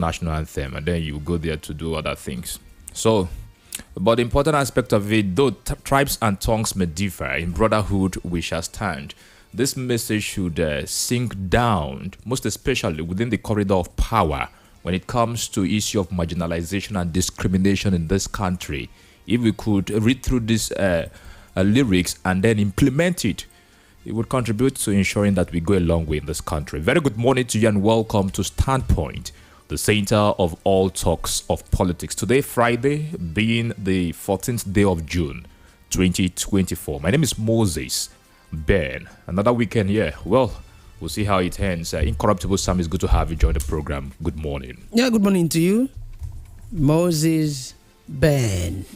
national anthem, and then you go there to do other things. So, but the important aspect of it, though tribes and tongues may differ, in brotherhood we shall stand. This message should sink down, most especially within the corridor of power when it comes to issue of marginalization and discrimination in this country. If we could read through these lyrics and then implement it, it would contribute to ensuring that we go a long way in this country. Very good morning to you and welcome to Standpoint, the center of all talks of politics. Today, Friday, being the 14th day of June, 2024. My name is Moses Ben. Another weekend here. Well, we'll see how it ends. Incorruptible Sam, it's good to have you join the program. Good morning. Yeah, good morning to you, Moses Ben.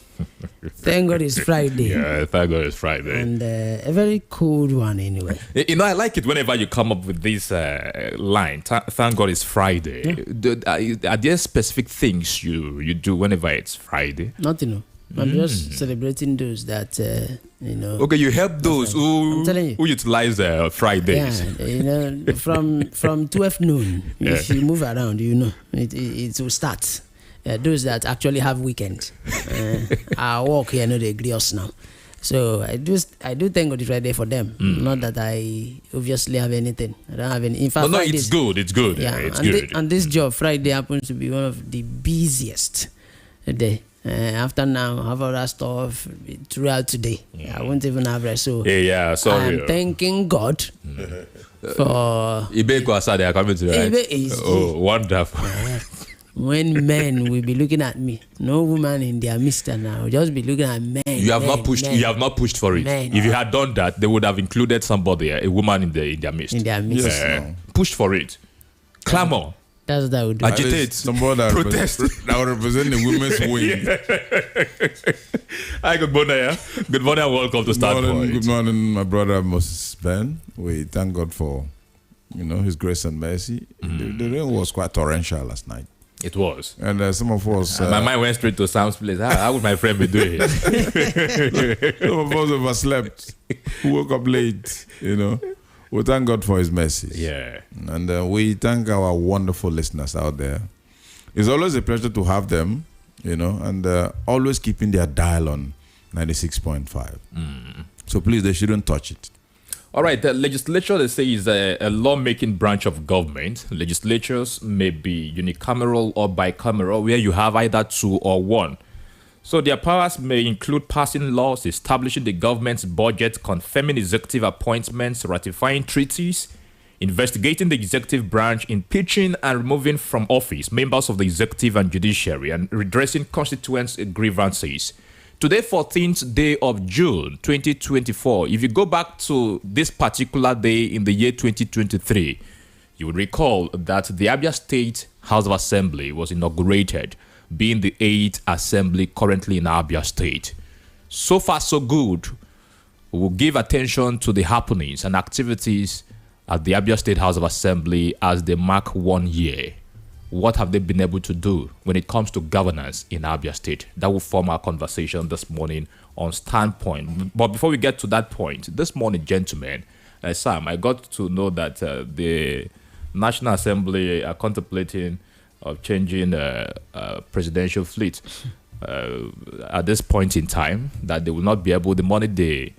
Thank God it's Friday. Yeah, thank God it's Friday. And a very cold one anyway. You know, I like it whenever you come up with this line. Thank God it's Friday. Yeah. Are there specific things you do whenever it's Friday? Nothing. I'm just celebrating those that, Okay, you help those who utilize Fridays. Yeah, from 12 noon, if you move around, it will start. Those that actually have weekends. Our work here, they agree us now. So I do thank God it's Friday for them. Not that I obviously have anything. I don't have any. In fact, it's good. It's good. Yeah, it's good. And this job, Friday, happens to be one of the busiest day. After now, I have other stuff throughout today. I won't even have rest. So I'm thanking God for. Ibe coming to right? Oh, wonderful. When men will be looking at me, no woman in their midst now, just be looking at men. You have not pushed for it. If you had done that, they would have included somebody, a woman in their midst. In their midst. Yes. Pushed for it. Clamor. That's what I would do. Agitate. Somebody that protest. That would represent the women's wing. Hi, good morning. Yeah? Good morning and welcome to Standpoint. Good morning, my brother Moses Ben. We thank God for His grace and mercy. The rain was quite torrential last night. It was. And some of us... my mind went straight to Sam's place. How would my friend be doing it? Some of us overslept. We woke up late, We thank God for His mercies. Yeah. And we thank our wonderful listeners out there. It's always a pleasure to have them, and always keeping their dial on 96.5. So please, they shouldn't touch it. All right, the legislature, they say, is a lawmaking branch of government. Legislatures may be unicameral or bicameral, where you have either two or one. So their powers may include passing laws, establishing the government's budget, confirming executive appointments, ratifying treaties, investigating the executive branch, impeaching and removing from office members of the executive and judiciary, and redressing constituents' grievances. Today, 14th day of June, 2024, if you go back to this particular day in the year 2023, you will recall that the Abia State House of Assembly was inaugurated, being the 8th assembly currently in Abia State. So far, so good. We will give attention to the happenings and activities at the Abia State House of Assembly as they mark 1 year. What have they been able to do when it comes to governance in Abia State? That will form our conversation this morning on Standpoint. But before we get to that point, this morning, gentlemen, Sam, I got to know that the National Assembly are contemplating of changing presidential fleet at this point in time, that they will not be able, the money they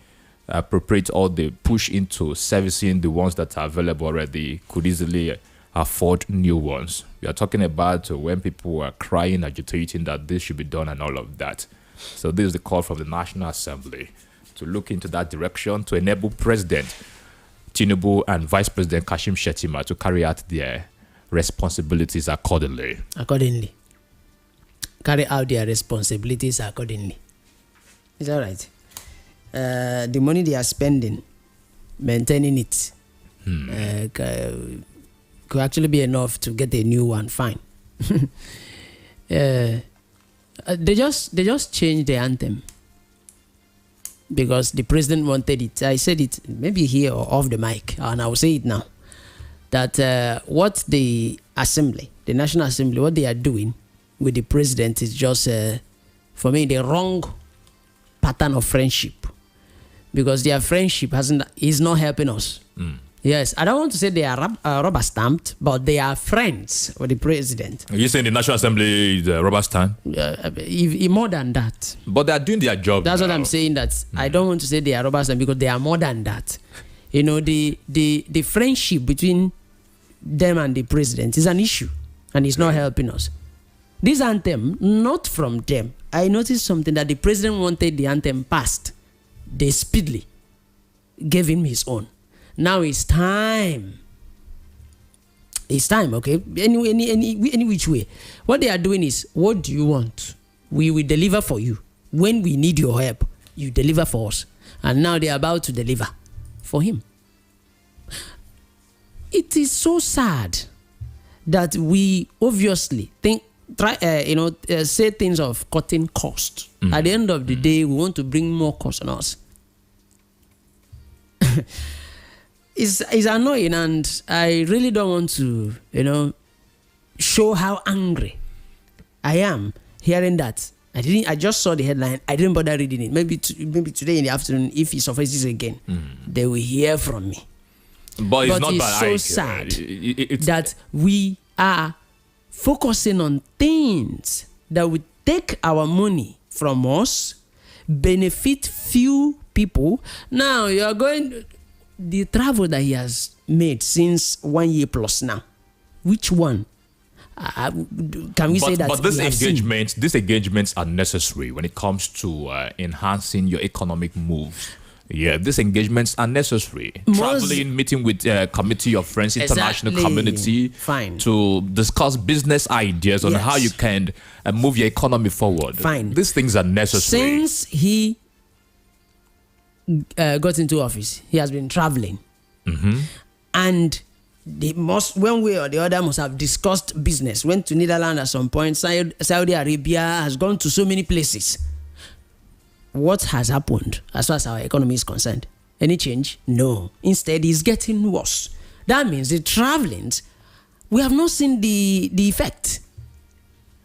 appropriate or they push into servicing the ones that are available already could easily afford new ones. We are talking about when people are crying, agitating that this should be done and all of that. So this is the call from the National Assembly to look into that direction to enable President Tinubu and Vice President Kashim Shettima to carry out their responsibilities accordingly. Carry out their responsibilities accordingly. Is that right? The money they are spending, maintaining it, could actually be enough to get a new one. Fine. They just changed the anthem because the president wanted it. I said it maybe here or off the mic, and I will say it now. That what the assembly, the National Assembly, what they are doing with the president is just, for me, the wrong pattern of friendship, because their friendship is not helping us. Yes, I don't want to say they are rubber stamped, but they are friends with the president. Are you saying the National Assembly is rubber stamp? If more than that. But they are doing their job. That's now. what I'm saying. That I don't want to say they are rubber stamped because they are more than that. You know, the friendship between them and the president is an issue, and it's not helping us. This anthem, not from them. I noticed something that the president wanted the anthem passed. They speedily gave him his own. Now it's time. It's time, okay? Any which way. What they are doing is, what do you want? We will deliver for you. When we need your help, you deliver for us. And now they are about to deliver for him. It is so sad that we obviously say things of cutting cost. At the end of the day, we want to bring more cost on us. It's annoying, and I really don't want to, show how angry I am hearing that. I just saw the headline. I didn't bother reading it. Maybe today in the afternoon, if it surfaces again, they will hear from me. But it's not it's bad. so sad that we are focusing on things that would take our money from us, benefit few people. Now you are going the travel that he has made since 1 year plus now. Which one? Can we say that? But these engagements are necessary when it comes to enhancing your economic moves. Yeah, these engagements are necessary. Traveling, meeting with committee of friends, international community, to discuss business ideas on how you can move your economy forward. Fine. These things are necessary. Since he got into office, he has been traveling, and they must, one way or the other, must have discussed business. Went to Netherlands at some point. Saudi Arabia, has gone to so many places. What has happened as far as our economy is concerned? Any change? No. Instead, it's getting worse. That means the travelings, we have not seen the effect.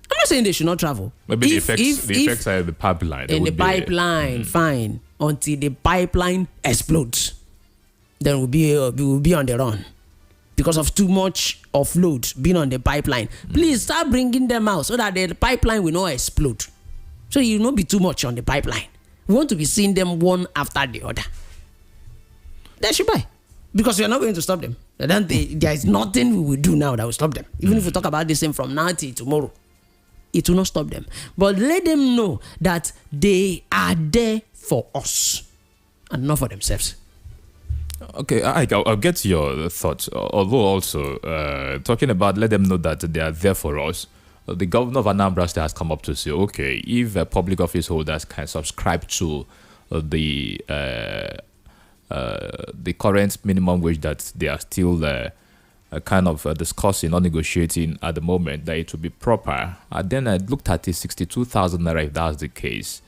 I'm not saying they should not travel. Maybe the effects are in the pipeline. In the pipeline, fine. Until the pipeline explodes, then we'll be on the run because of too much offload being on the pipeline. Please start bringing them out so that the pipeline will not explode. So you will not be too much on the pipeline. We want to be seeing them one after the other. They should buy. Because we are not going to stop them. There is nothing we will do now that will stop them. Even if we talk about the same from now till tomorrow, it will not stop them. But let them know that they are there for us and not for themselves. Okay, I'll get your thoughts. Although also, talking about let them know that they are there for us, the governor of Anambra State has come up to say, okay, if public office holders can subscribe to the current minimum wage that they are still kind of discussing or negotiating at the moment, that it would be proper. And then I looked at it, 62,000 naira if that's the case.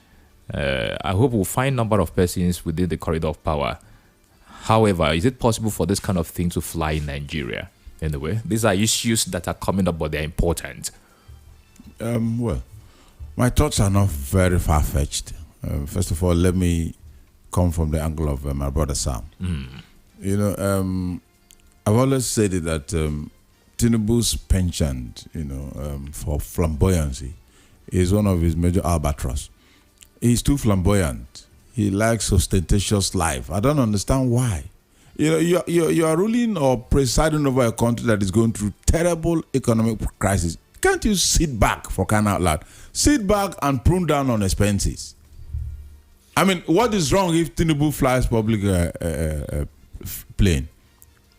I hope we'll find number of persons within the corridor of power. However, is it possible for this kind of thing to fly in Nigeria? Anyway, these are issues that are coming up, but they're important. Well, my thoughts are not very far-fetched. First of all, let me come from the angle of my brother Sam. I've always said that Tinubu's penchant, for flamboyancy is one of his major albatross. He's too flamboyant. He likes ostentatious life. I don't understand why. You are ruling or presiding over a country that is going through terrible economic crisis. Can't you sit back, for crying out loud? Sit back and prune down on expenses. I mean, what is wrong if Tinubu flies public plane?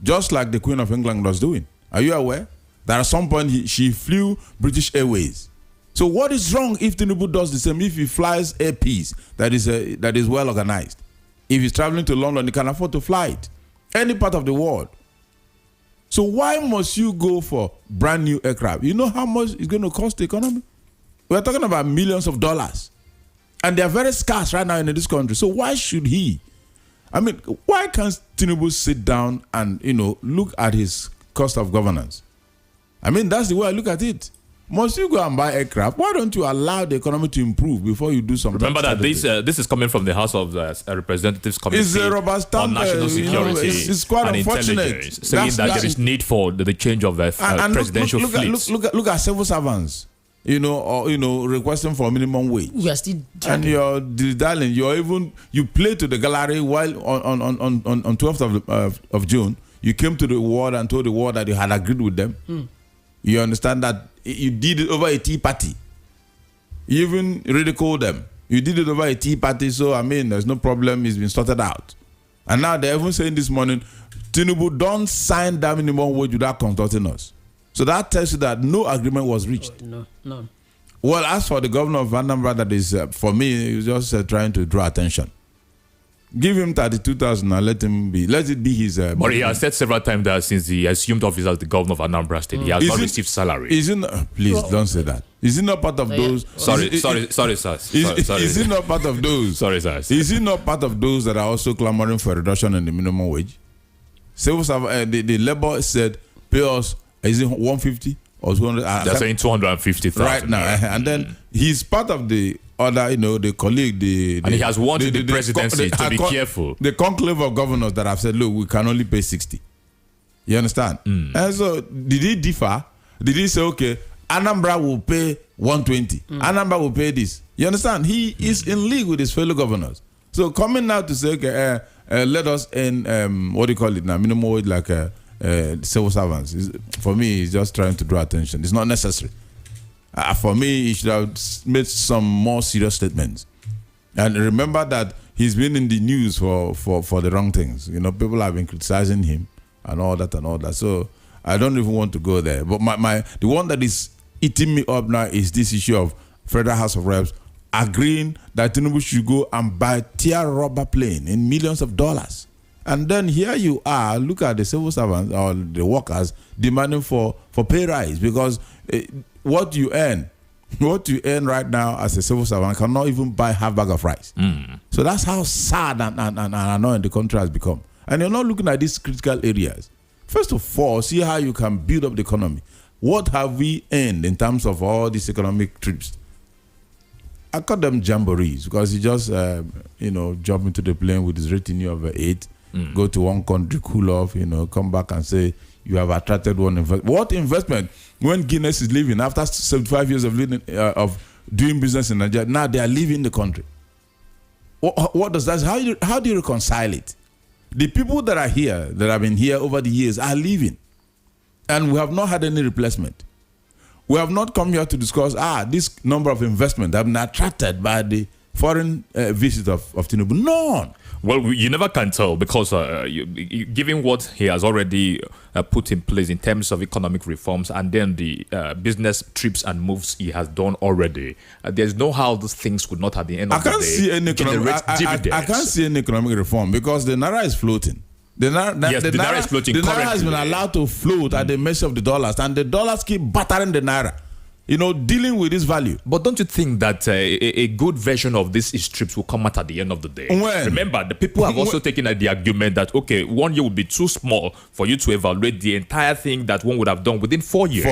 Just like the Queen of England was doing. Are you aware that at some point she flew British Airways? So what is wrong if Tinubu does the same? If he flies Air Peace that is well organized? If he's traveling to London, he can afford to fly it. Any part of the world. So why must you go for brand new aircraft? You know how much it's going to cost the economy? We're talking about millions of dollars. And they are very scarce right now in this country. So why should he? I mean, why can't Tinubu sit down and, look at his cost of governance? I mean, that's the way I look at it. Must you go and buy aircraft? Why don't you allow the economy to improve before you do something? Remember that this is coming from the House of Representatives Committee It's a rubber stamp, on National Security it's quite and unfortunate. Intelligence, saying that there is need for the change of and presidential fleets. look at civil servants, requesting for minimum wage. We are still And you're darling, you play to the gallery while on 12th of June, you came to the world and told the world that you had agreed with them. You understand that you did it over a tea party. You even ridiculed them. You did it over a tea party, so I mean, there's no problem. It's been sorted out. And now they're even saying this morning, Tinubu don't sign that minimum wage without consulting us. So that tells you that no agreement was reached. no. Well, as for the governor of Anambra, that is, for me, he's just trying to draw attention. Give him 32,000 and let it be his. But he has said several times that since he assumed office as the governor of Anambra State, he has not received salary. Please don't say that. Is he not part of those? Sorry, sir. Is he not part of those? Sorry, sir. Is he not part of those that are also clamoring for a reduction in the minimum wage? Civil servant, the labor said, pay us, is it 150 or 200? They're saying 250,000 right now, and then he's part of the other, the colleague, and he has wanted the presidency to be careful. The conclave of governors that have said, look, we can only pay 60. You understand? And so, did he differ? Did he say, okay, Anambra will pay 120, Anambra will pay this? You understand? He is in league with his fellow governors. So coming now to say, okay, let us end, what do you call it now, minimum wage, like civil servants. For me, he's just trying to draw attention. It's not necessary. For me, he should have made some more serious statements. And remember that he's been in the news for the wrong things. People have been criticizing him and all that. So I don't even want to go there. But the one that is eating me up now is this issue of Federal House of Reps agreeing that Tinubu should go and buy tier rubber plane in millions of dollars. And then here you are, look at the civil servants or the workers demanding for pay rise, because what you earn right now as a civil servant cannot even buy half bag of rice. So that's how sad and annoying the country has become. And you're not looking at these critical areas. First of all, see how you can build up the economy. What have we earned in terms of all these economic trips? I call them jamborees because he just, jump into the plane with his retinue of 8, go to one country, cool off, come back and say, you have attracted one investment. What investment? When Guinness is leaving, after 75 years of doing business in Nigeria, now they are leaving the country. What does that? How do you reconcile it? The people that are here, that have been here over the years, are leaving, and we have not had any replacement. We have not come here to discuss this number of investment have been attracted by the foreign visit of Tinubu. None. Well, you never can tell because given what he has already put in place in terms of economic reforms and then the business trips and moves he has done already, there's no how those things could not at the end of the day generate dividends. I can't see any economic reform because the Naira is floating. The Naira is floating. The Naira has been allowed to float at the mercy of the dollars, and the dollars keep battering the Naira. Dealing with this value. But don't you think that a good version of these strips will come out at the end of the day? When? Remember, the people have also taken the argument that, okay, 1 year would be too small for you to evaluate the entire thing that one would have done within 4 years.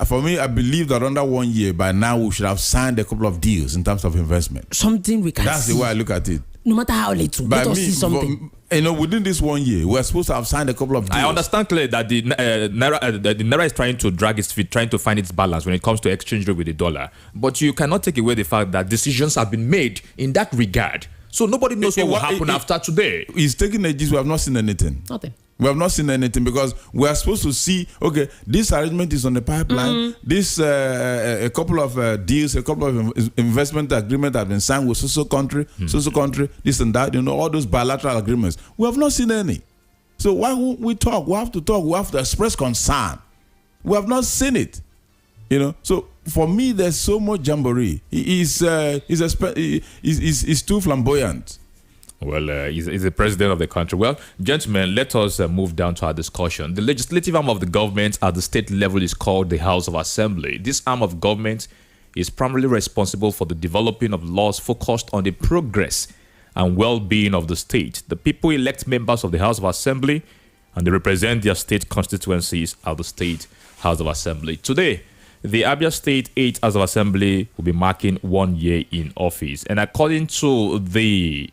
For me, I believe that under 1 year, by now, we should have signed a couple of deals in terms of investment. Something we can see. That's the way I look at it. No matter how little, let us see something. Within this 1 year, we're supposed to have signed a couple of deals. I understand clearly that the Naira is trying to drag its feet, trying to find its balance when it comes to exchange rate with the dollar. But you cannot take away the fact that decisions have been made in that regard. So nobody knows what will happen after today. He's taking ages. We have not seen anything. Nothing. We have not seen anything because we are supposed to see, okay, this arrangement is on the pipeline. This, a couple of deals, a couple of investment agreements have been signed with social country, this and that, all those bilateral agreements. We have not seen any. So why won't we talk? We have to talk. We have to express concern. We have not seen it. So for me, there's so much jamboree. He's too flamboyant. Well, he's the president of the country. Well, gentlemen, let us move down to our discussion. The legislative arm of the government at the state level is called the House of Assembly. This arm of government is primarily responsible for the developing of laws focused on the progress and well-being of the state. The people elect members of the House of Assembly and they represent their state constituencies at the State House of Assembly. Today, the Abia State 8th House of Assembly will be marking 1 year in office. And according to the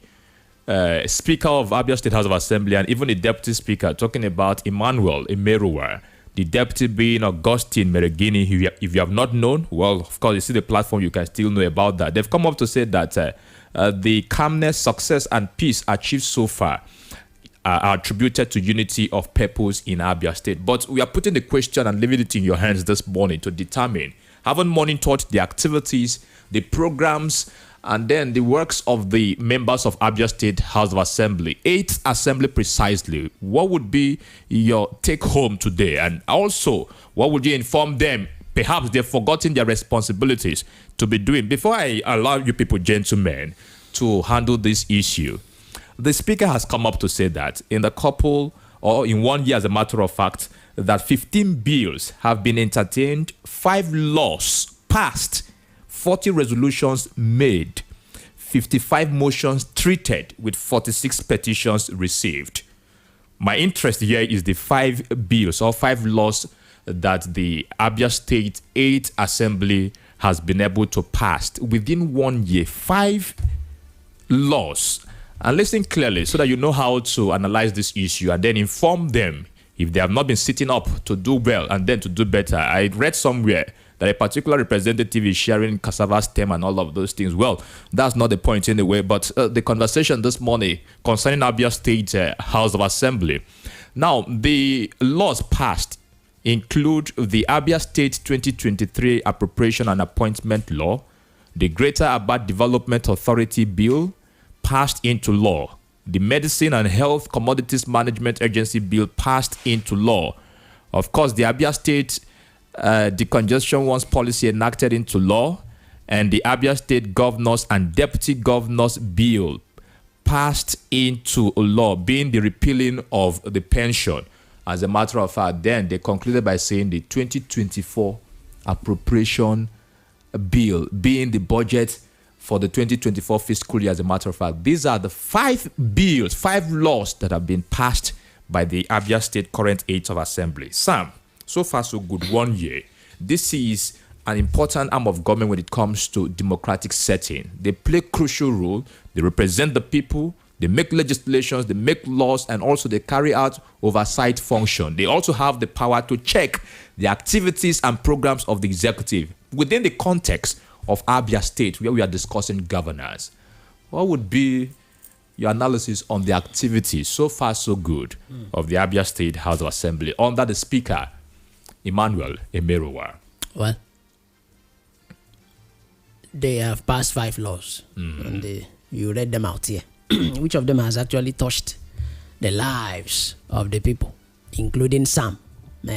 Speaker of Abia State House of Assembly and even the Deputy Speaker, talking about Emmanuel Emeruwa, the Deputy being Augustine Meregini. If you have not known, well, of course, you see the platform, you can still know about that. They've come up to say that the calmness, success, and peace achieved so far are attributed to unity of purpose in Abia State. But we are putting the question and leaving it in your hands this morning to determine, having monitored the activities, the programs, and then the works of the members of Abia State House of Assembly, 8th Assembly precisely, what would be your take home today? And also, what would you inform them? Perhaps they've forgotten their responsibilities to be doing. Before I allow you people, gentlemen, to handle this issue, the Speaker has come up to say that in the couple, or in 1 year, as a matter of fact, that 15 bills have been entertained, 5 laws passed, 40 resolutions made, 55 motions treated, with 46 petitions received. My interest here is the 5 bills or 5 laws that the Abia State 8th Assembly has been able to pass within 1 year. 5 laws. And listen clearly so that you know how to analyze this issue and then inform them if they have not been sitting up to do well and then to do better. I read somewhere that a particular representative is sharing cassava stem and all of those things. Well, that's not the point anyway, but the conversation this morning concerning Abia State House of Assembly. Now, the laws passed include the Abia State 2023 Appropriation and Appointment Law, the Greater Aba Development Authority Bill, passed into law. The Medicine and Health Commodities Management Agency Bill passed into law. Of course, the Abia State Decongestion Once Policy enacted into law, and the Abia State Governors and Deputy Governors Bill passed into law, being the repealing of the pension. As a matter of fact, then they concluded by saying the 2024 Appropriation Bill, being the budget for the 2024 fiscal year. As a matter of fact, these are the 5 bills, 5 laws that have been passed by the Abia State current 8th of Assembly. Sam, so far so good, 1 year. This is an important arm of government when it comes to democratic setting. They play crucial role. They represent the people. They make legislations, they make laws, and also they carry out oversight function. They also have the power to check the activities and programs of the executive within the context of Abia State, where we are discussing governance. What would be your analysis on the activities, so far so good, of the Abia State House of Assembly under the Speaker, Emmanuel Emeruwa? Well, they have passed 5 laws, and you read them out here. Which of them has actually touched the lives of the people, including Sam?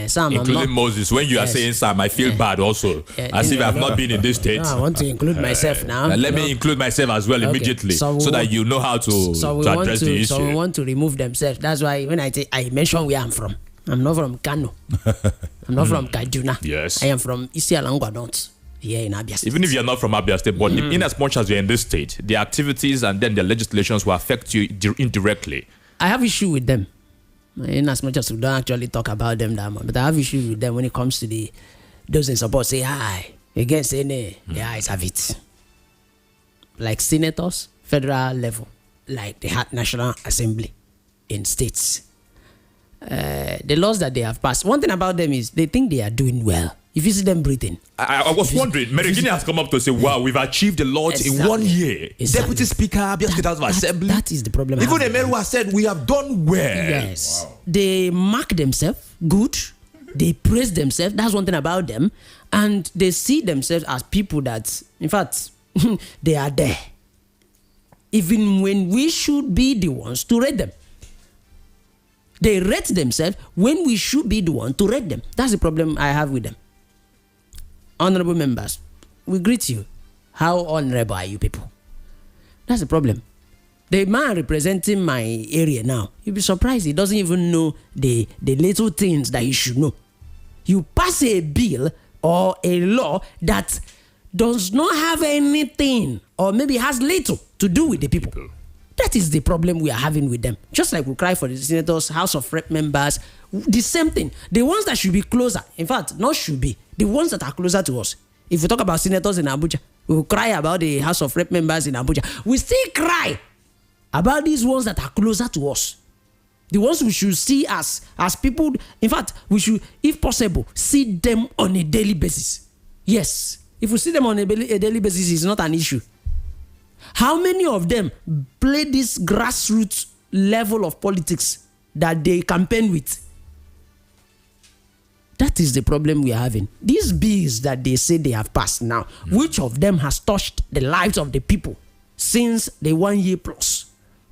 Sam, including Moses. When you are saying Sam, I feel bad also, as if I have not been in this state. No, I want to include myself now. Let me include myself as well immediately, so that you know how to address the issue. So we want to remove themselves. That's why when I mention where I'm from, I'm not from Kano. I'm not from Kaduna. Yes. I am from Isialangwa North, here in Abia State. Even if you're not from Abia State, but in as much as you're in this state, the activities and then the legislations will affect you indirectly. I have issue with them. In as much as we don't actually talk about them that much, but I have issue with them when it comes to those in support say hi, against any, the eyes have it. Like senators, federal level, like the National Assembly in states. The laws that they have passed, one thing about them is they think they are doing well. If you see them breathing. I was wondering, Meregini has come up to say, wow, we've achieved a lot in 1 year. Exactly. Deputy Speaker, Abia State House of Assembly. That is the problem. Even Emeruwa said, we have done well. Yes. Wow. They mark themselves good. They praise themselves. That's one thing about them. And they see themselves as people that, in fact, they are there. Even when we should be the ones to rate them. They rate themselves when we should be the one to rate them. That's the problem I have with them. Honorable members, we greet you. How honorable are you people? That's the problem. The man representing my area now, you'll be surprised he doesn't even know the little things that he should know. You pass a bill or a law that does not have anything or maybe has little to do with the people. That is the problem we are having with them. Just like we cry for the senators, House of Rep members, the same thing. The ones that should be closer, in fact, not should be, The ones that are closer to us. If we talk about senators in Abuja, we will cry about the House of Rep members in Abuja. We still cry about these ones that are closer to us. The ones we should see as people. In fact, we should, if possible, see them on a daily basis. Yes. If we see them on a daily basis, it's not an issue. How many of them play this grassroots level of politics that they campaign with? That is the problem we are having. These bills that they say they have passed now, which of them has touched the lives of the people since the 1 year plus?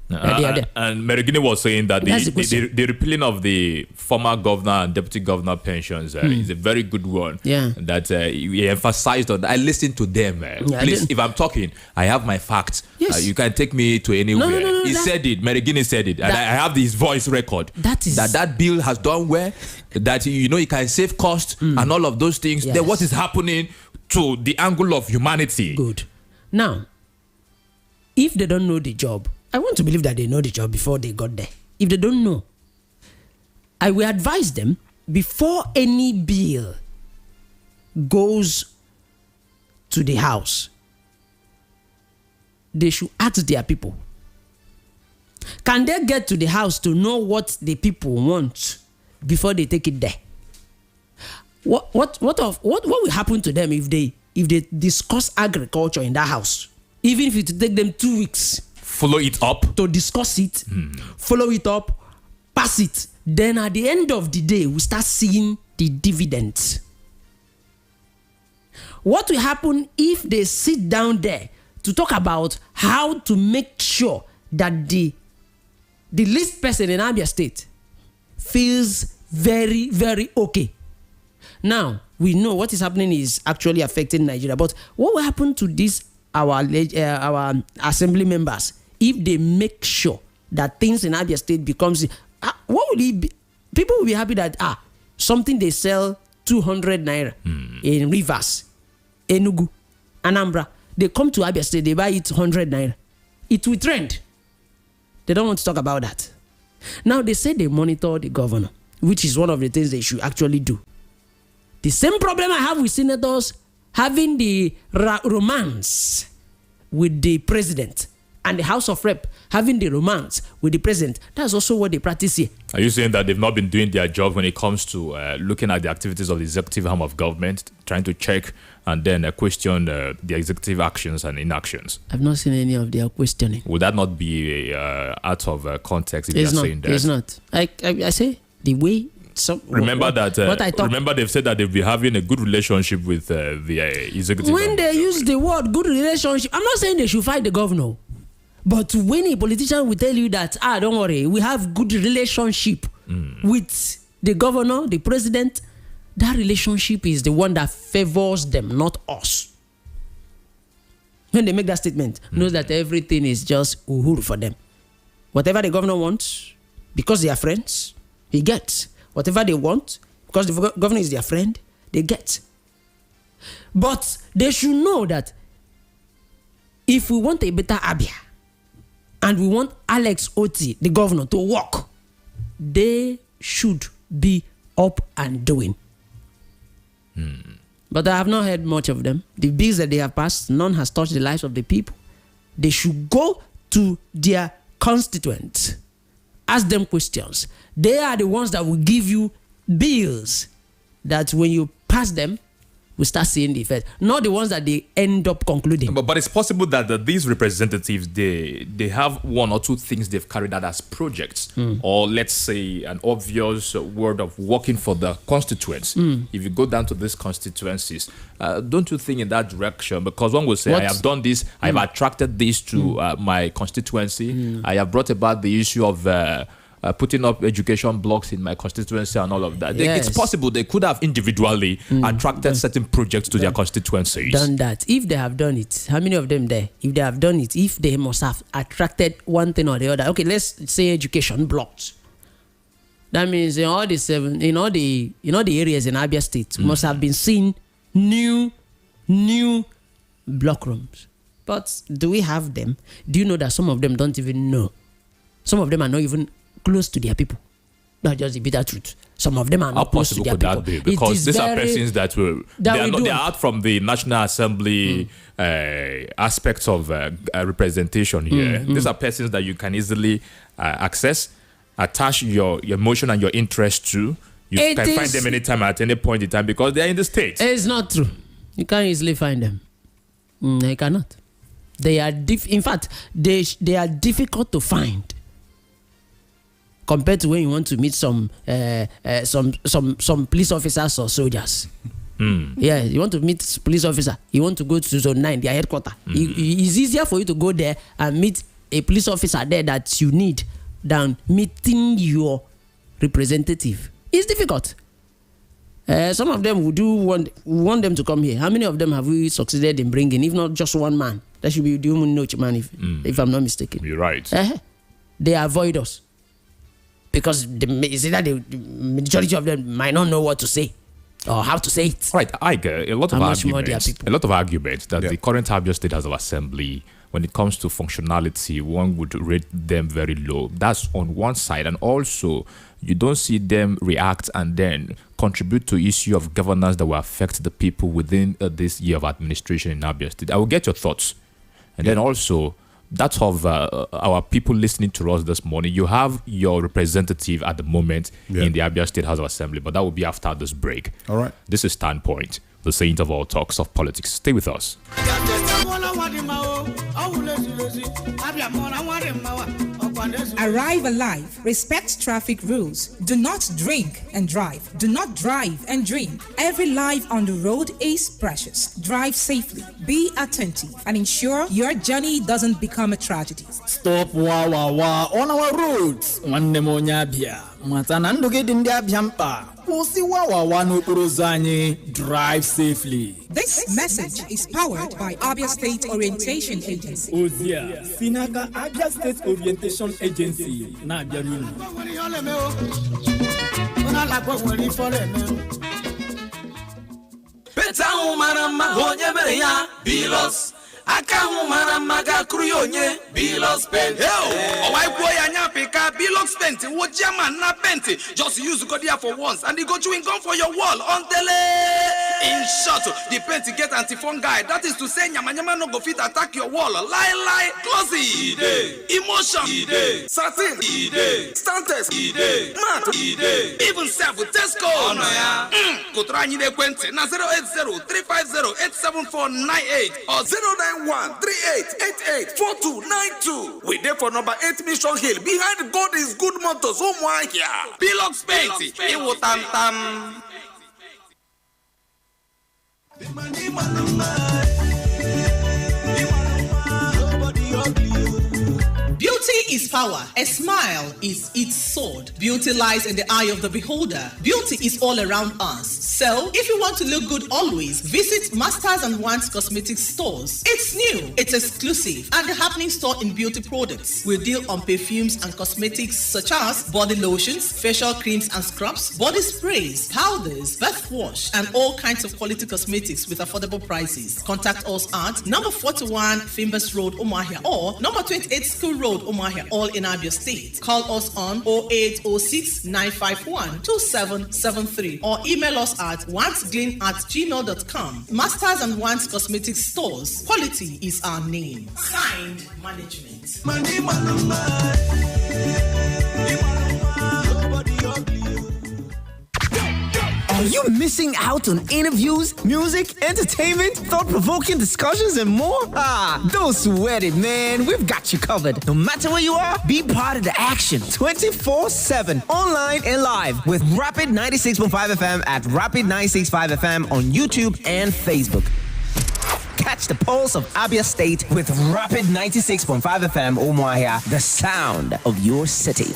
And Meregini was saying that the repealing of the former governor and deputy governor pensions is a very good one. Yeah. That he emphasized on. I listened to them. Please, if I'm talking, I have my facts. Yes. You can take me to anywhere. No, he said it. Meregini said it. And I have his voice record. That bill has done well. That you can save costs and all of those things. Yes. Then what is happening to the angle of humanity? Good. Now, if they don't know the job, I want to believe that they know the job before they got there. If they don't know, I will advise them before any bill goes to the house, they should ask their people. Can they get to the house to know what the people want before they take it there? What will happen to them if they discuss agriculture in that house? Even if it take them 2 weeks. Follow it up. To discuss it, follow it up, pass it. Then at the end of the day, we start seeing the dividends. What will happen if they sit down there to talk about how to make sure that the least person in Abia State feels very, very okay? Now, we know what is happening is actually affecting Nigeria. But what will happen to this, our assembly members, if they make sure that things in Abia State becomes, what will it be? People will be happy that something they sell 200 naira in Rivers, Enugu, Anambra, they come to Abia State, they buy it 100 naira. It will trend. They don't want to talk about that. Now they say they monitor the governor, which is one of the things they should actually do. The same problem I have with senators having the romance with the president, and the House of Rep having the romance with the president. That's also what they practice here. Are you saying that they've not been doing their job when it comes to looking at the activities of the executive arm of government, trying to check and then question the executive actions and inactions? I've not seen any of their questioning. Would that not be out of context if you're saying that? It's not. I say the way... Remember they've said that they'll be having a good relationship with the executive. When they use the word good relationship, I'm not saying they should fight the governor. But when a politician will tell you that, don't worry, we have good relationship with the governor, the president, that relationship is the one that favors them, not us. When they make that statement, knows that everything is just uhuru for them. Whatever the governor wants, because they are friends, he gets. Whatever they want, because the governor is their friend, they get. But they should know that if we want a better Abia, and we want Alex Otti, the governor, to work, they should be up and doing. But I have not heard much of them. The bills that they have passed, none has touched the lives of the people. They should go to their constituents, ask them questions. They are the ones that will give you bills that when you pass them, we start seeing the effect. Not the ones that they end up concluding. But it's possible that these representatives, they have one or two things they've carried out as projects. Or let's say an obvious word of working for the constituents. If you go down to these constituencies, don't you think in that direction? Because one will say, I have done this, I have attracted this to my constituency. I have brought about the issue of putting up education blocks in my constituency and all of that. Yes. It's possible they could have individually attracted certain projects to their constituencies. Done that. If they have done it, how many of them there? If they have done it, if they must have attracted one thing or the other. Okay, let's say education blocks. That means in all the areas in Abia State must have been seen new block rooms. But do we have them? Do you know that some of them don't even know? Some of them are not even close to their people. That's just the bitter truth. Some of them are How not close to possible their could people. that be? It Because is these are very- persons that were that we they do. are out from the National Assembly aspects of representation here. These are persons that you can easily access, attach your emotion and your interest to. You It can find is- them anytime at any point in time because they are in the state. It's not true. You can't easily find them. You cannot. They are in fact, they are difficult to find compared to when you want to meet some police officers or soldiers. Yeah, you want to meet police officer. You want to go to Zone 9, their headquarters. It's easier for you to go there and meet a police officer there that you need than meeting your representative. It's difficult. Some of them would want them to come here. How many of them have we succeeded in bringing? If not just one man, that should be the human nature man. If I'm not mistaken, You're right. They avoid us because the majority of them might not know what to say or how to say it. Right, I get a lot of How much more there are arguments. people? A lot of arguments that Yeah. the current Abia State House of Assembly, when it comes to functionality, one would rate them very low. That's on one side, and also you don't see them react and then contribute to issue of governance that will affect the people within this year of administration in Abia State. I will get your thoughts, and then also that of our people listening to us this morning. You have your representative at the moment in the Abia State House of Assembly, but that will be after this break. All right. This is Standpoint, the saint of all talks of politics. Stay with us. Arrive alive. Respect traffic rules. Do not drink and drive. Do not drive and drink. Every life on the road is precious. Drive safely. Be attentive and ensure your journey doesn't become a tragedy. Stop wawawa on our roads. Nwanne m onye Abia. Mata na ndụ gị dị ndị Abia mkpa. Kwụsị wawawa n'okporo ụzọ anyị. Drive safely. This message is powered by Abia State Orientation Agency. Ozi a si n'aka Abia State Orientation Agency na-abịara unu. Peta ahụ mara mma onye mere ya Bilos. Aka ahụ mara mma ga-akụrụ ya onye Bilos Paint. Ọwa ikwuo ya anya pịka Bilos Paint wo German na paint. Just use go there for once and you go chewing gum for your wall until in short, the paint get antifungal. That is to say nyama no go fit attack your wall. Lie, glossy, emotion, satin, stantes, matte, even self Tesco. Oh no ya. Go try ni kwente na 080-350-87498 or 091-3888-4292. We there for number 8 Mission Hill behind God is Good Motors. Bilox Paint. It will tam. Beauty is power. A smile is its sword. Beauty lies in the eye of the beholder. Beauty is all around us. So, if you want to look good always, visit Masters and Wands Cosmetic Stores. It's new, it's exclusive, and the happening store in beauty products. We deal on perfumes and cosmetics such as body lotions, facial creams and scrubs, body sprays, powders, bath wash, and all kinds of quality cosmetics with affordable prices. Contact us at number 41 Fimbers Road, Umuahia, or number 28 School Road, Umuahia, all in Abia State. Call us on 0806 951 2773 or email us at wandsgleam@gmail.com. Masters and Wands Cosmetic Stores. Quality is our name. Signed, Management. Are you missing out on interviews, music, entertainment, thought-provoking discussions, and more? Don't sweat it, man. We've got you covered. No matter where you are, be part of the action 24/7, online and live with Rapid 96.5 FM at Rapid 965 FM on YouTube and Facebook. Catch the pulse of Abia State with Rapid 96.5 FM Umuahia, the sound of your city.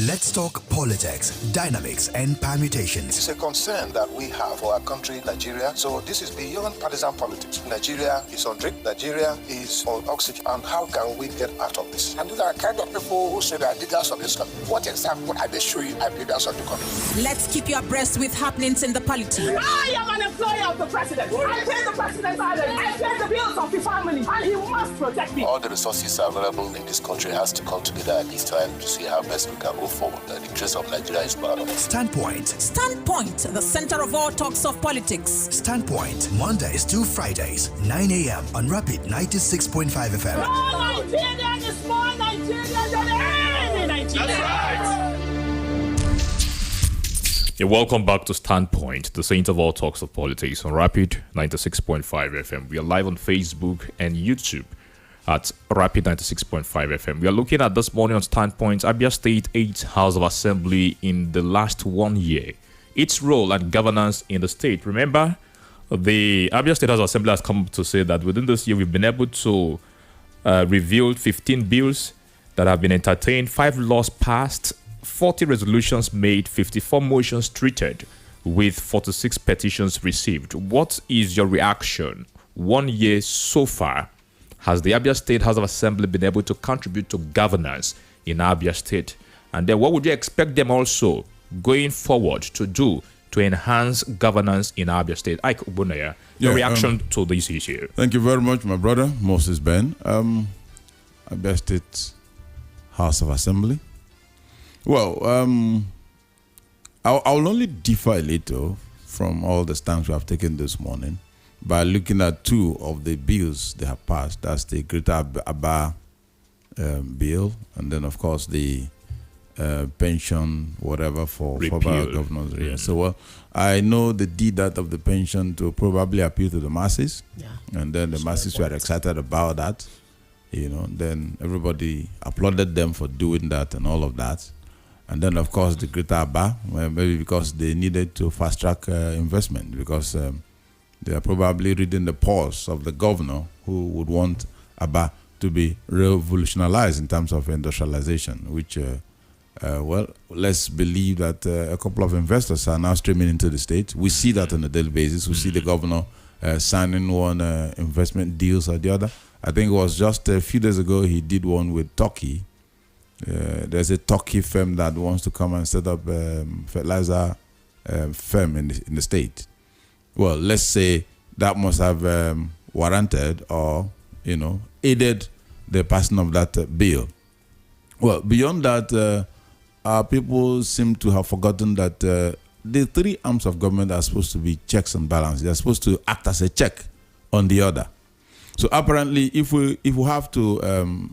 Let's talk politics, dynamics, and permutations. It's a concern that we have for our country, Nigeria. So this is beyond partisan politics. Nigeria is on drink. Nigeria is on oxygen. And how can we get out of this? And these are the kind of people who say they are leaders of this country. What example are they showing are leaders of the country? Let's keep you abreast with happenings in the polity. I am an employer of the president. I pay the president's salary. I pay the bills of the family. And he must protect me. All the resources available in this country has to come together at this time to see how best we can move forward. The interest of Nigeria is paramount. Standpoint. Standpoint, the center of all talks of politics. Standpoint, Mondays to Fridays, 9 a.m. on Rapid 96.5 FM. More Nigerian is more Nigerian than any Nigerian. That's right. Yeah, welcome back to Standpoint, the saint of all talks of politics on Rapid 96.5 FM. We are live on Facebook and YouTube at Rapid 96.5 FM. We are looking at this morning on Standpoint, Abia State 8th House of Assembly in the last 1 year. Its role and governance in the state. Remember, the Abia State House of Assembly has come to say that within this year, we've been able to reveal 15 bills that have been entertained, 5 laws passed, 40 resolutions made, 54 motions treated, with 46 petitions received. What is your reaction? 1 year so far, has the Abia State House of Assembly been able to contribute to governance in Abia State? And then what would you expect them also going forward to do to enhance governance in Abia State? Ike Ubunaya, your reaction to this issue. Thank you very much, my brother, Moses Ben. Abia State House of Assembly. Well, I'll only differ a little from all the stands we have taken this morning by looking at 2 of the bills they have passed. That's the Greater Aba bill, and then, of course, the pension, whatever, for former governors. Mm-hmm. Yeah. So I know they did that of the pension to probably appeal to the masses. Yeah. And then the masses were excited about that. Then everybody applauded them for doing that and all of that. And then, of course, the Greater Aba, maybe because they needed to fast-track investment, because they are probably reading the pulse of the governor who would want Aba to be revolutionized in terms of industrialization, which, let's believe that a couple of investors are now streaming into the state. We see that on a daily basis. We see the governor signing one investment deals or the other. I think it was just a few days ago he did one with Turkey. There's a Turkey firm that wants to come and set up fertilizer firm in the state. Well, let's say that must have warranted or, aided the passing of that bill. Well, beyond that, our people seem to have forgotten that the 3 arms of government are supposed to be checks and balances. They're supposed to act as a check on the other. So apparently, if we have to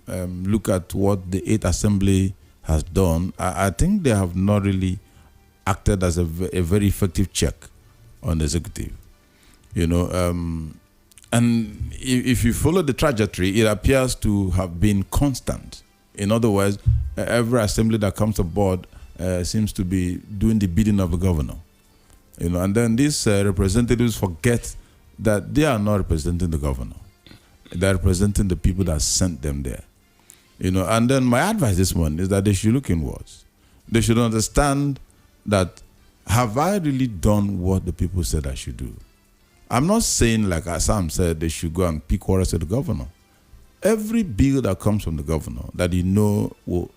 look at what the 8th Assembly has done, I think they have not really acted as a very effective check on the executive. And if you follow the trajectory, it appears to have been constant. In other words, every assembly that comes aboard seems to be doing the bidding of the governor. And then these representatives forget that they are not representing the governor. They're representing the people that sent them there. And then my advice this morning is that they should look inwards. They should understand that, have I really done what the people said I should do? I'm not saying, like Sam said, they should go and pick quarrels with the governor. Every bill that comes from the governor that will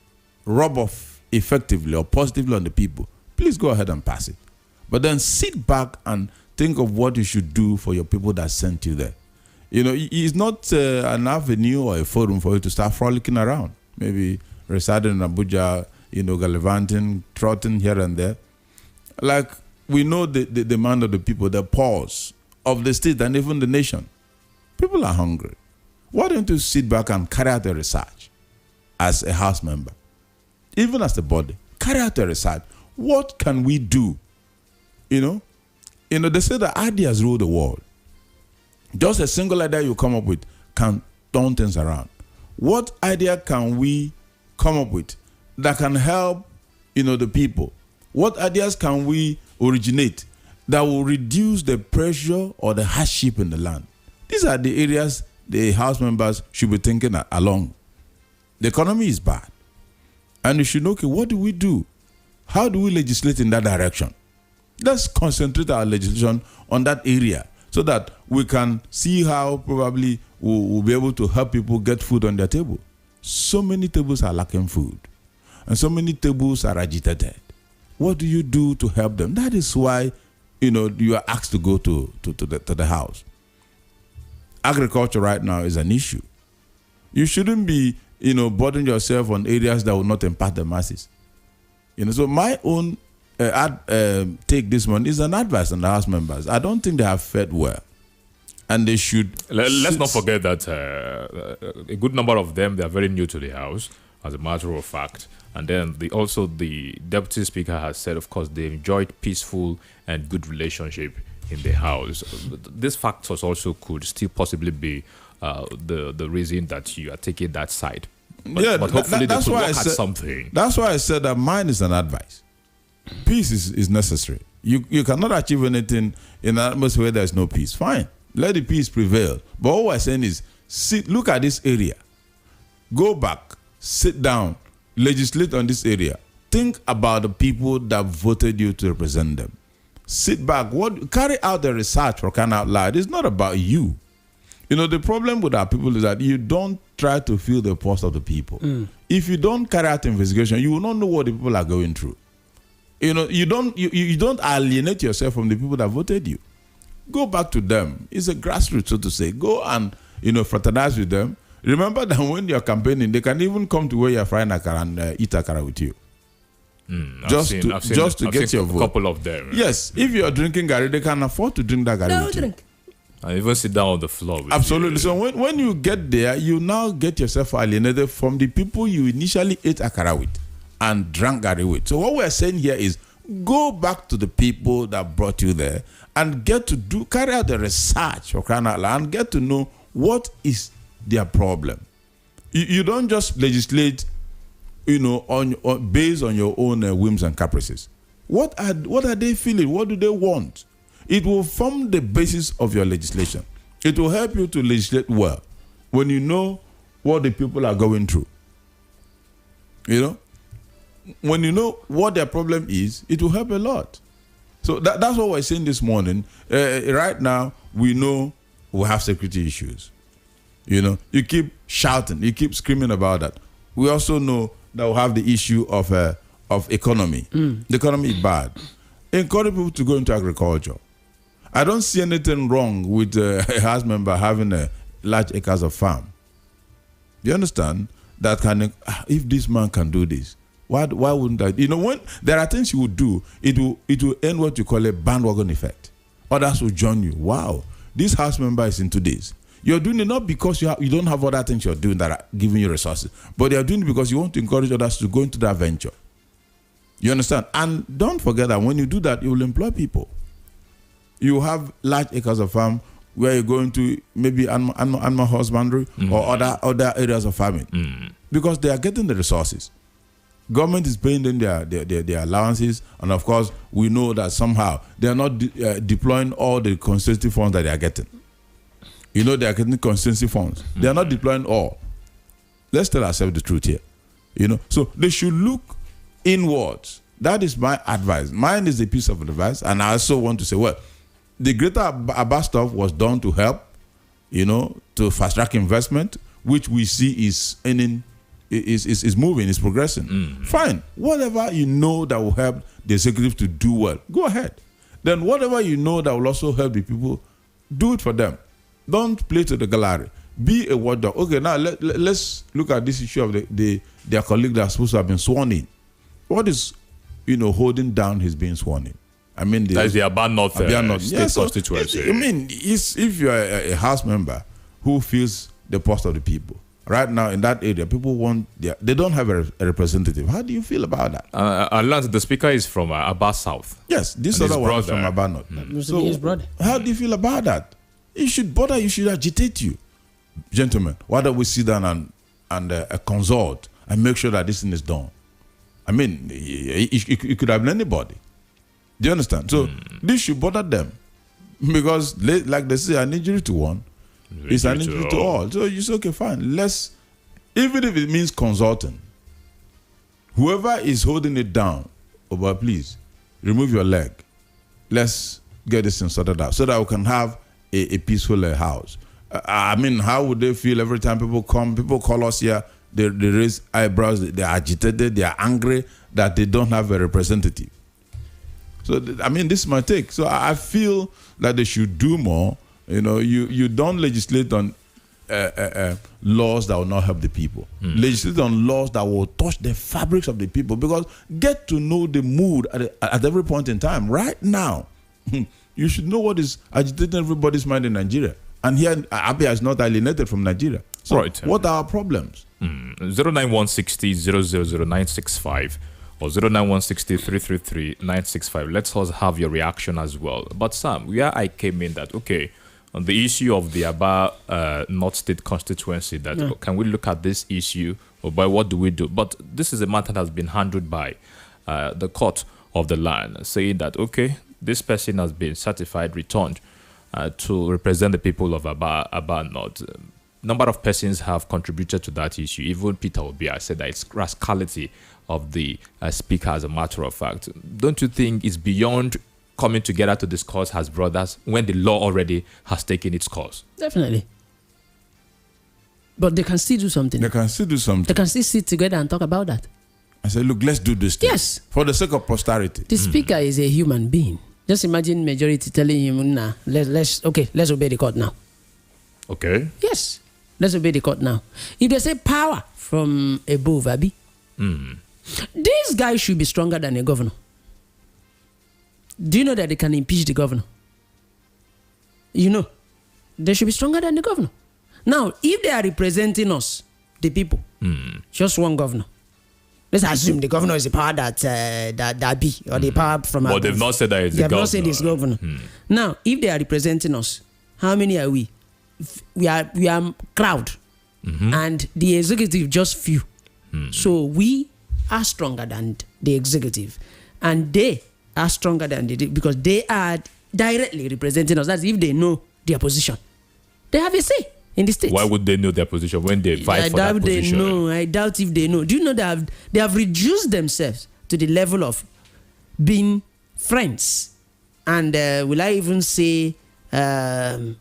rub off effectively or positively on the people, please go ahead and pass it. But then sit back and think of what you should do for your people that sent you there. It's not an avenue or a forum for you to start frolicking around. Maybe residing in Abuja, gallivanting, trotting here and there. Like, we know the demand of the people, the pulse of the state and even the nation. People are hungry. Why don't you sit back and carry out a research as a House member? Even as the body, carry out a research. What can we do? They say that ideas rule the world. Just a single idea you come up with can turn things around. What idea can we come up with that can help, the people? What ideas can we originate that will reduce the pressure or the hardship in the land? These are the areas the House members should be thinking along. The economy is bad. And you should know, okay, what do we do? How do we legislate in that direction? Let's concentrate our legislation on that area so that we can see how probably we'll be able to help people get food on their table. So many tables are lacking food. And so many tables are agitated. What do you do to help them? That is why, you are asked to go to the house. Agriculture right now is an issue. You shouldn't be, burdening yourself on areas that will not impact the masses. So my own take this one is an advice on the House members. I don't think they have fared well. And they should... Let's not forget that a good number of them, they are very new to the House, as a matter of fact. And then the Deputy Speaker has said, of course, they enjoyed peaceful and good relationship in the House. These factors also could still possibly be the reason that you are taking that side. But hopefully they could work at something. That's why I said that mine is an advice. Peace is necessary. You cannot achieve anything in an atmosphere where there is no peace. Fine. Let the peace prevail. But all we're saying is, look at this area. Go back, sit down, legislate on this area. Think about the people that voted you to represent them. Sit back, carry out the research for crying out loud. It's not about you. The problem with our people is that you don't try to feel the pulse of the people. If you don't carry out investigation, you will not know what the people are going through. You don't alienate yourself from the people that voted you. Go back to them. It's a grassroots, so to say. Go and fraternize with them. Remember that when you're campaigning, they can even come to where you're frying akara and eat akara with you. Just to get your vote. A couple of them. Yes, if you're drinking gari, they can afford to drink that gari with you. And even sit down on the floor with Absolutely. you. So when you get there, you now get yourself alienated from the people you initially ate akara with and drank gari with. So what we're saying here is, go back to the people that brought you there and carry out the research for crying out loud and get to know what is their problem. You don't just legislate, based on your own whims and caprices. What are they feeling? What do they want? It will form the basis of your legislation. It will help you to legislate well when you know what the people are going through. When you know what their problem is, it will help a lot. So that's what we're saying this morning. Right now, we know we have security issues. You keep shouting, you keep screaming about that. We also know that we have the issue of economy. The economy is bad. Encourage people to go into agriculture. I don't see anything wrong with a House member having large acres of farm. You understand? That if this man can do this, why wouldn't I? When there are things you would do, it will end what you call a bandwagon effect. Others will join you. Wow, this House member is into this. You're doing it not because you don't have other things you're doing that are giving you resources, but you're doing it because you want to encourage others to go into that venture. You understand? And don't forget that when you do that, you will employ people. You have large acres of farm where you're going to maybe animal husbandry or other areas of farming because they are getting the resources. Government is paying them their allowances, and of course, we know that somehow they are not deploying all the constituency funds that they are getting. They are getting constituency funds. They are not deploying all. Let's tell ourselves the truth here. So they should look inwards. That is my advice. Mine is a piece of advice, and I also want to say, well, the Greater Aba stuff was done to help, to fast track investment, which we see is moving, is progressing. Fine. Whatever that will help the executive to do well, go ahead. Then whatever that will also help the people, do it for them. Don't play to the gallery. Be a watchdog. Okay, now let's look at this issue of their colleague that's supposed to have been sworn in. What is, holding down his being sworn in? I mean, that is the Aba North state constituency. If you're a House member who feels the pulse of the people, right now in that area, people they don't have a representative. How do you feel about that? Lance, the speaker is from Aba South. Yes, this other one is from Aba North. So his brother. How do you feel about that? It should bother you, should agitate you. Gentlemen, why don't we sit down and consult and make sure that this thing is done? I mean, it could have been anybody. Do you understand? So this should bother them. Because, like they say, an injury to one is an injury to all. So you say, okay, fine. Even if it means consulting, whoever is holding it down, but please, remove your leg. Let's get this thing sorted out so that we can have a peaceful house. How would they feel every time people call us here, they raise eyebrows, they're agitated, they're angry that they don't have a representative. So I mean, this is my take. So I feel that they should do more. You know, you don't legislate on laws that will not help the people. Legislate on laws that will touch the fabrics of the people, because get to know the mood at every point in time. Right now, you should know what is agitating everybody's mind in Nigeria. And here, Abia is not alienated from Nigeria. So what are our problems? 09160 0000965 or 09160 Let's also have your reaction as well. But Sam, where I came in that, okay, on the issue of the Aba North State constituency, that can we look at this issue, or by what do we do? But this is a matter that has been handled by the court of the land, saying that, okay, this person has been certified, returned to represent the people of Aba North. Number of persons have contributed to that issue. Even Peter Obia said that it's rascality of the speaker, as a matter of fact. Don't you think it's beyond coming together to discuss as brothers when the law already has taken its course? Definitely. But they can still do something. They can still do something. They can still sit together and talk about that. I said, look, let's do this thing. Yes. For the sake of posterity. The speaker is a human being. Just imagine majority telling him, nah, let's obey the court now. Okay. Yes. Let's obey the court now. If they say power from above, Abi, this guy should be stronger than a governor. Do you know that they can impeach the governor? You know, they should be stronger than the governor. Now, if they are representing us, the people, just one governor. Let's assume the governor is the power that be, or the power from. But they've not said that it's the governor. They've not said it's governor. Now, if they are representing us, how many are we? We are crowd, and the executive just few. So we are stronger than the executive, and they are stronger than because they are directly representing us. That's if they know their position. They have a say in the state. Why would they know their position when they fight for that position? I doubt if they know. Do you know that they have reduced themselves to the level of being friends, and will I even say, I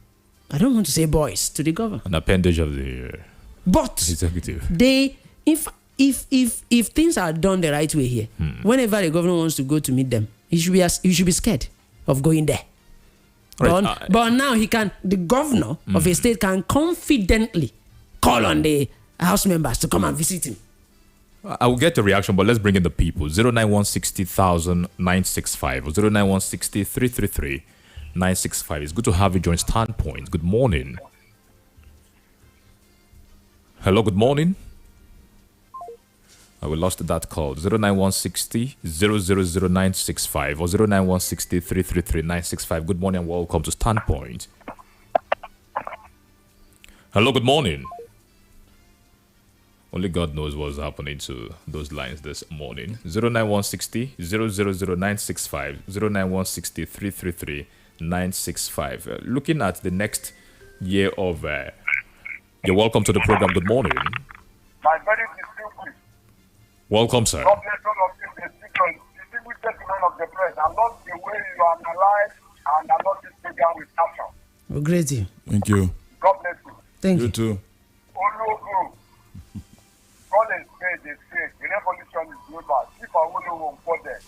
don't want to say boys to the governor. An appendage of the executive. They, if things are done the right way here, whenever the governor wants to go to meet them, he should be scared of going there. Right. But now the governor of a state can confidently call on the house members to come and visit him. I will get a reaction, but let's bring in the people. 091600965 or 09160333965. It's good to have you join Standpoint. Good morning. Hello, good morning. We lost that call. 09160 0000965 or 09160333965. Good morning and welcome to Standpoint. Hello, good morning. Only God knows what's happening to those lines this morning. 09160 0000965 09160333965. Looking at the next year of you're welcome to the program. Good morning. My very distinguished. Welcome, sir. God bless all of you, distinguished gentlemen of the press. I'm not the way you analyze, and I'm not this program with passion. We greet you. Thank you. God bless you. Thank you. You too. Ologo. God is great, they say. The revolution is global. If I won't go there.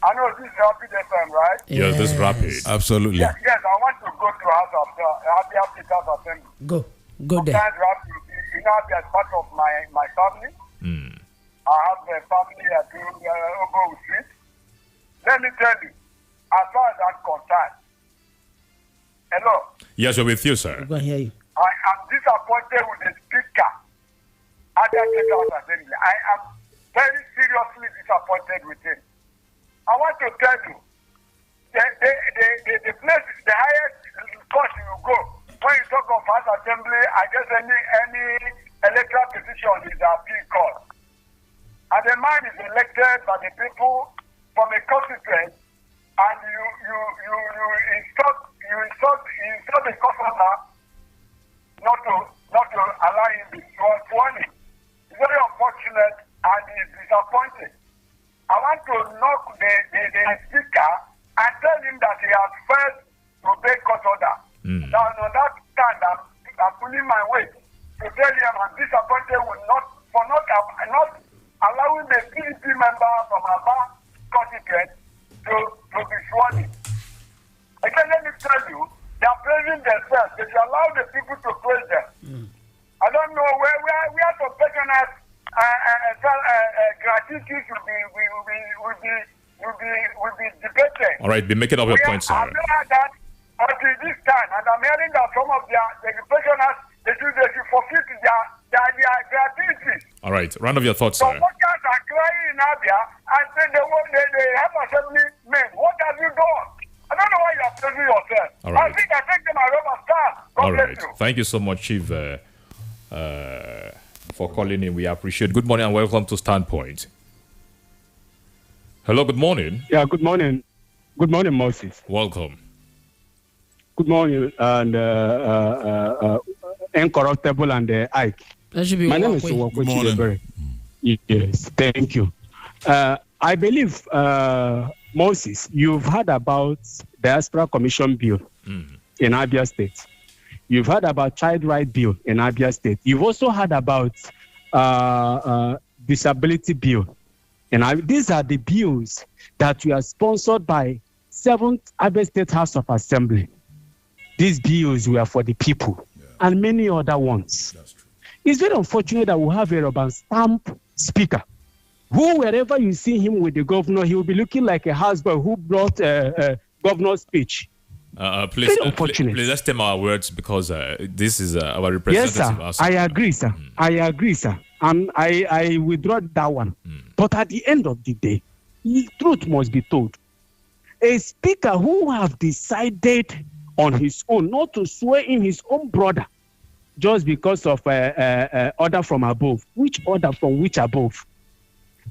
I know this is Rapid FM, right? Yes, this is Rapid. Absolutely. Yes, I want to go to House of Abia People's Assembly. Go there. Sometimes you know, Abia is part of my family. I have a family at Ogo Street. Let me tell you, as far as I'm concerned, hello? Yes, we're with you, sir. Go and hear you. I am disappointed with the speaker. Abia People's Assembly. I am very seriously disappointed with him. I want to tell you, the place, the highest court you go, when you talk of House Assembly, I guess any electoral position is a appeal court. And the man is elected by the people from a constituent, and you insult the governor not to allow him to be sworn in. It's very unfortunate and it's disappointing. I want to knock the speaker and tell him that he has failed to obey court order. Now, on that stand, I'm pulling my weight to tell him I'm disappointed for not allowing the PDP member from Aba constituent to will be sworn in. Again, let me tell you, they are praising themselves. They should allow the people to praise them. I don't know where we are to patronize gratuity will be debated. All right, be making up your points, sir. I've heard that until this time, and I'm hearing that some of the patronists they should forfeit their gratuity. All right, round of your thoughts, So sir. workers are crying in Abia and say they have assembly men. What have you done? I don't know why you are praising yourself. All right. I think I take them as rubber star. God All bless right. you. Thank you so much, Chief, for calling in. We appreciate it. Good morning and welcome to Standpoint. Hello, good morning. Yeah, good morning. Good morning, Moses. Welcome. Good morning, and Incorruptible and Ike. That should be My name is Uwakwe. Good morning. Chidebere. Yes, thank you. I believe, Moses, you've heard about Diaspora Commission Bill in Abia State. You've heard about Child Right Bill in Abia State. You've also heard about Disability Bill. And these are the bills that were sponsored by 7th Abia State House of Assembly. These bills were for the people and many other ones. It's very unfortunate that we have a rubber stamp speaker who, wherever you see him with the governor, he will be looking like a houseboy who brought a governor's speech. Please, please, let's tame our words because this is our representative. Yes, sir. I agree, sir. I agree, sir. And I withdraw that one. But at the end of the day, the truth must be told. A speaker who have decided on his own not to swear in his own brother just because of order from above. Which order from which above?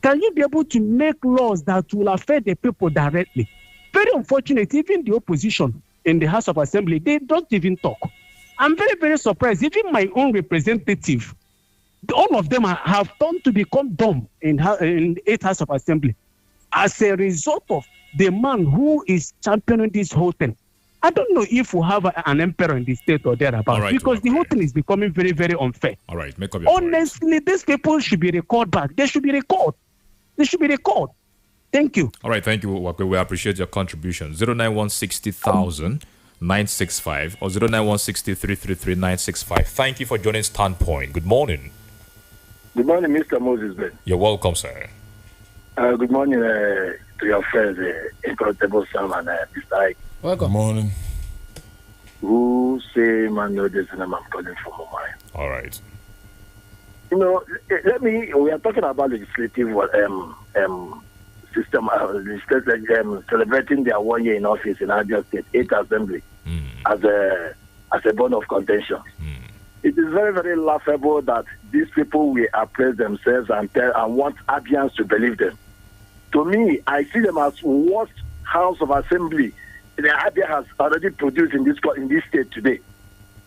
Can you be able to make laws that will affect the people directly? Very unfortunate, even the opposition in the House of Assembly, they don't even talk. I'm very, very surprised. Even my own representative, all of them have turned to become dumb in 8th House of Assembly as a result of the man who is championing this whole thing. I don't know if we have an emperor in the state or thereabouts, Right, because the whole thing is becoming very, very unfair. All right, make up your Honestly, these people should be recalled back. They should be recalled. They should be recalled. Thank you. All right, thank you, Uwakwe. We appreciate your contribution. 09160,000 965 or 0916333 Thank you for joining Standpoint. Good morning. Good morning, Mr. Moses Ben. You're welcome, sir. Good morning to your friends, Incorruptible Sam and Mr. Ike. Welcome. Good morning. Who say man know this and I'm calling from Mumbai. All right. You know, we are talking about legislative system, celebrating their 1 year in office in Abia State, 8th Assembly, as a bone of contention. It is very, very laughable that these people will appraise themselves and want Abians to believe them. To me, I see them as worst House of Assembly the Abia has already produced in this state today.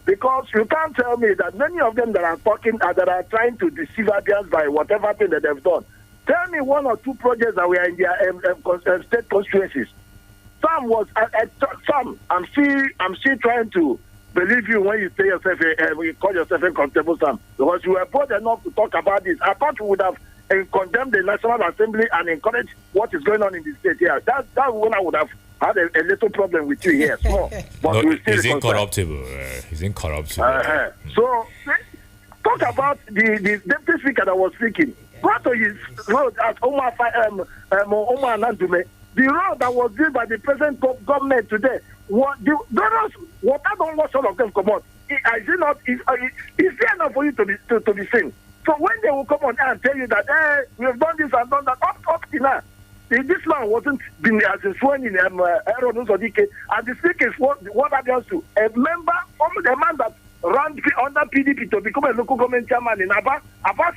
Because you can't tell me that many of them that are talking, that are trying to deceive Abians by whatever thing that they've done. Tell me one or two projects that were in their state constituencies. Some was, some, I'm still trying to believe you when you say yourself, you call yourself Incorruptible Sam, because you were bold enough to talk about this. I thought you would have condemned the National Assembly and encouraged what is going on in the state here. That's when I would have had a little problem with you here. Small, but No, we still he's reconcile. incorruptible. He's incorruptible. So, talk about the deputy speaker that was speaking. Go to his road at Omar Nandume. The road that was built by the present government today. What don't watch all of them come on. Is it not? Is there enough for you to be seen? So when they will come on and tell you that we have done this and done that, up to now. This man wasn't been as sworn in Aaron Uzodike, and the speaker is what happens to a member from the man that ran under PDP to become a local government chairman in Aba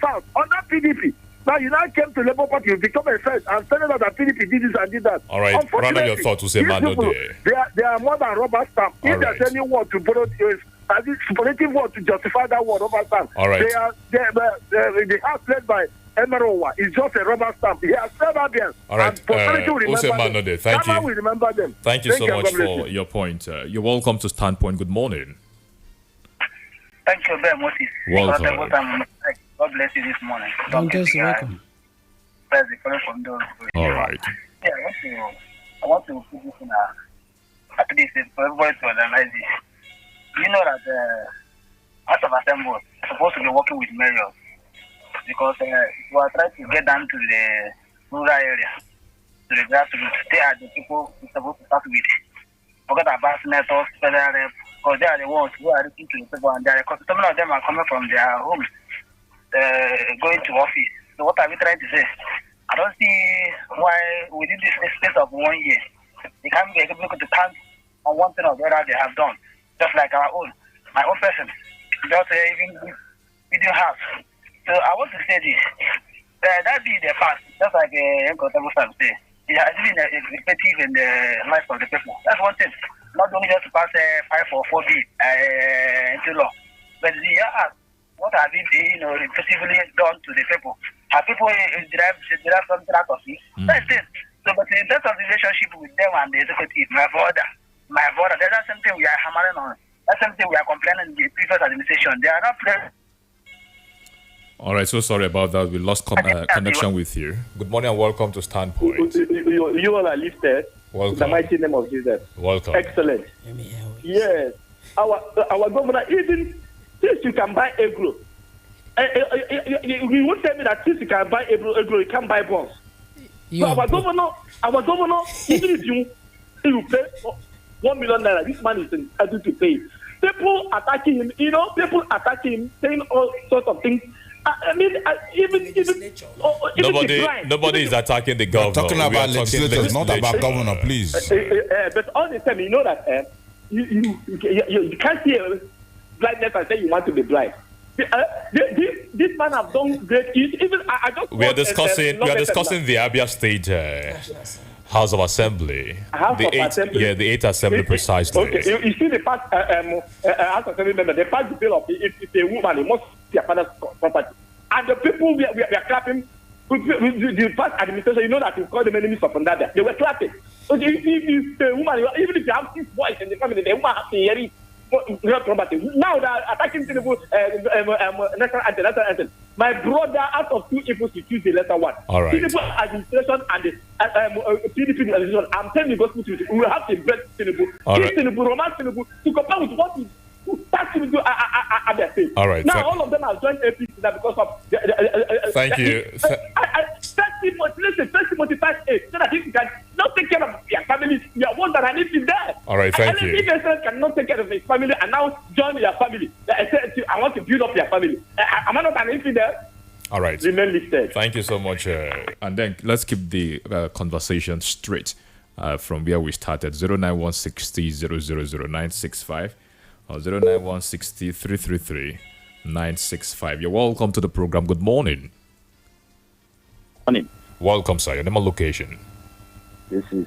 South under PDP. Now you now came to Labour Party, you become a first and telling us that PDP did this and did that. All right, round up your thoughts to say man no there. They are more than rubber stamp. If there's any word to borrow, as this superlative word to justify that word rubber stamp. All right. The house led by Emerowa is just a rubber stamp. He has served Abians. All right, Posterity will remember them. Manode, thank you. Will remember them. Thank you so much God bless for you. your point. You're welcome to Standpoint. Good morning. Thank you very much. Welcome. God bless you this morning. Welcome. All All right. Yeah, I I want to put this in at least for everybody to analyze it. You know that the House of Assembly is supposed to be working with mayors because we are trying to get down to the rural area, to the grassroots. They are the people we're supposed to start with. Forget about senators, federal rep, because they are the ones who are looking to the people, and some of them are coming from their homes, going to office. So what are we trying to say? I don't see why within this space of 1 year, they can't be able to count on one thing or the other they have done. Just like my own person, just even video house. So I want to say this, that be the past, just like Uncomfortable Sam say. It has been effective in the life of the people. That's one thing. Not only just to pass 544B into law, but what have been effectively done to the people? Have people derived something out of it? That's it. So, but in terms of the relationship with them and the executive, my brother, that's something we are hammering on. That's something we are complaining in the previous administration. They are not playing. All right, so sorry about that. We lost connection with you. Good morning and welcome to Standpoint. You all are lifted. Welcome. In the mighty name of Jesus. Welcome. Excellent. Yes. Our governor, even since you can buy agro, you won't tell me that since you can buy agro, you can't buy bonds. So our governor, even if you pay 1 million naira, this man is entitled to pay. People attacking him, saying all sorts of things. I mean, nobody is attacking the governor. We're talking about legislators, not about governor, please. But all the time, you know that you can't see blindness and say you want to be blind. This man have done great. Even I just we are discussing the Abia State House of Assembly. The 8th Assembly precisely. Okay, you see the past House of Assembly member, they passed the bill of if it's a woman, it must be a father's property. And the people we are clapping with the past administration, you know that you call them enemies of Ndada. They were clapping. So if the woman, even if you have 6 boys in the family, the woman has to hear it. Property. Now they are attacking Tinubu, national anthem. My brother, out of 2 evils, you choose the lesser one. All right. Tinubu administration and the PDP administration. I'm telling you, gospel truth. We will have to break Tinubu. All right. Tinubu, romance Tinubu, to compare with what we start Tinubu at their state. All right. Now all of them have joined APC now because of. Thank you. First Timothy 5:8, so that if you can not take care of your family, you are one that I need to there. All right, thank you. If a cannot take care of his family and now join your family, I want to build up your family. Am I not an infidel? All right. Remain listed. Thank you so much. And then let's keep the conversation straight from where we started. 09160000965 or 09160333965. You're welcome to the program. Good morning. Morning. Welcome, sir. Your name and location. This is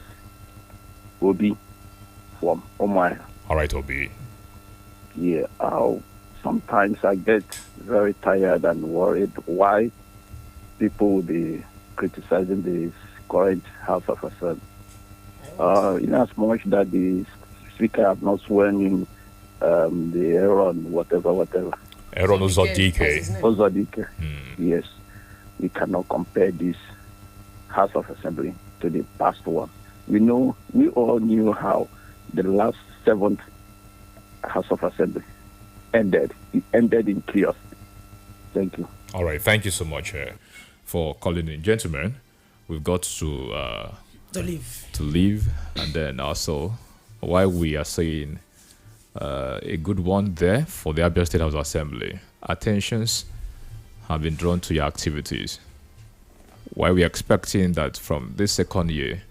Obi from Omar. All right, Obi. Yeah, sometimes I get very tired and worried why people will be criticizing the current House of Assembly. In as much that the Speaker have not sworn in the Aaron, whatever. Aaron Uzodike. Yes. We cannot compare this House of Assembly to the past one. We all knew how the last 7th House of Assembly ended. It ended in chaos. Thank you. All right. Thank you so much for calling in. Gentlemen, we've got to leave. And then also, while we are saying a good one there for the Abia State House of Assembly, attentions have been drawn to your activities. While we are expecting that from this second year,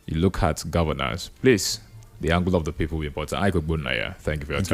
you look at governance, please, the angle of the people will be important. Thank you for your time.